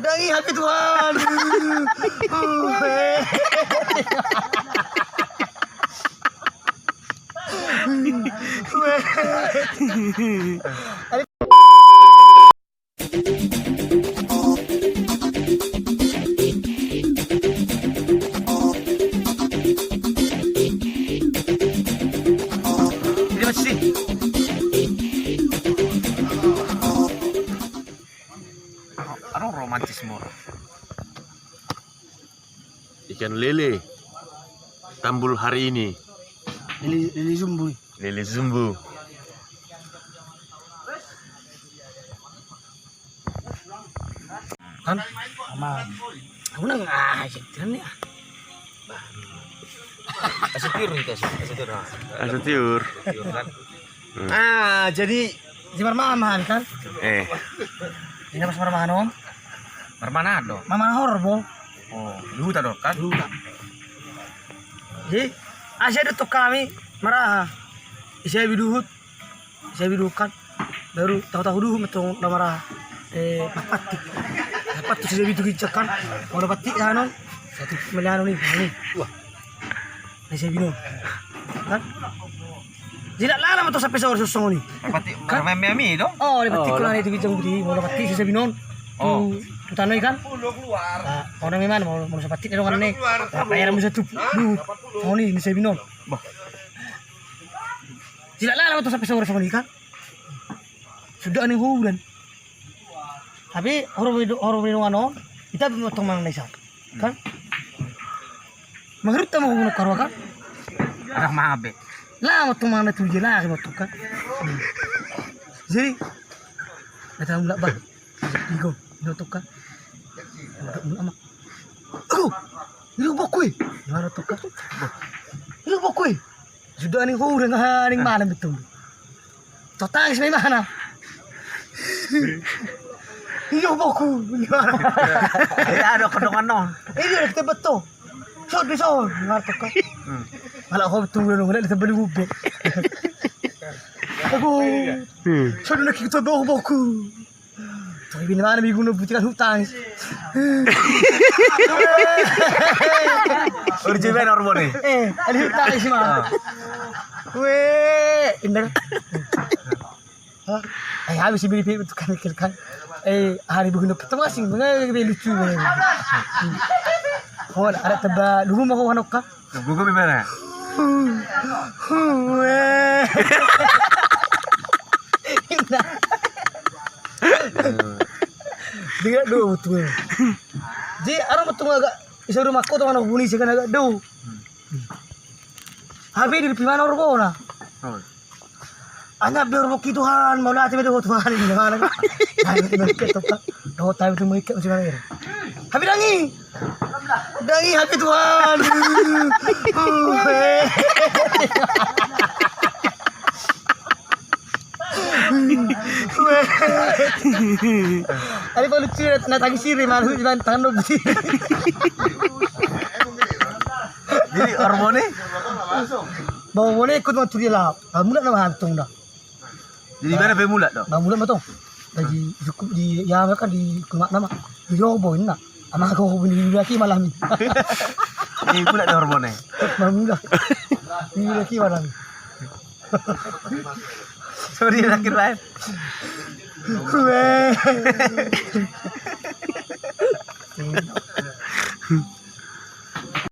Dangi hati Tuhan. Terima kasih. Anong romantismo? Ikan lele tambul hari ini. Lili Zumbu. Lele zumbu. Kan? Aman. Aku nang asik kan ya. Asetir nih asetir. Asutiur. Kan. Jadi di marmahan kan? Ini pas marmahan om. Marmanado. Mama horor bo. Oh, luta dong kan? Luta. Jadi asya itu kami marah. Saya biduhut. Saya biduhkan. Baru tahu-tahu dulu metong marah. Papati. Papati sudah biduhkan. Mau dapat tiga non. Satu melihat nih. Wah. Ini saya biduh. Kan? Tidak lama tuh sampai sahur susung nih. Pati mami dong. Oh, dapat tiga lah itu kijang putih. Mau dapat tiga saya binon. Oh. Tu tanoi kan? Orang memang mau seperti itu kan nih. Bayar bisa tuh. Oh nih saya binon. Tidak lama tuh sampai sahur susung nih kan? Sudah nih hujan. Tapi orang minum ano, kita potong mang desa, kan? Mengerti mau guna karwa kan? Anak mabe. Lah potong mang itu jelas mau tuh kan? Jadi, datang mulak bang, tigo, ini tuh kan? Mulak Aduh, ini bokui, mana tuh kan? Ini bokui, sudah nih hujan nih malam betul. Total sih mana? Iyo boku, Ada kedongan no. ini kita betul. So di so, ngartok kan? Malah kau betul dong, kita beli bubek. Aku, so nak kita bawa boku. Tapi ni mana minggu nak butikan hutang. Urjiban hormone. Ada hutang sih mah. Weh, indah. Habis beli itu kan. Hari bukan ketemu asing, mengenai lucu. Oh, ada tebak. Dulu mau kau hanok kah? Gugu gimana? Dia do betul. Jadi orang betul agak bisa rumah kau tuh anak bunyi sih kan agak do. Habis di mana orang kau na? Anak biar bukti Tuhan, mau latih pada Tuhan ini mana kan? Hari ini kita tuh, doa tahu itu mereka macam mana? Habis dangi hati Tuhan. Ada kalau lucu, nak tagi siri malu di tangan dong. Jadi hormone? Bawa boleh ikut mau curi lah. Kamu nak nama hantung dah. Jadi mana pemulat dong? Bawa boleh betul. Lagi cukup di ya mereka di kemak nama. Yo boy nak. Ama kau bunyi lagi malam ni. Ini pula ada hormone. Mamudah. Ini lagi malam. Sorry laki lain. Weh.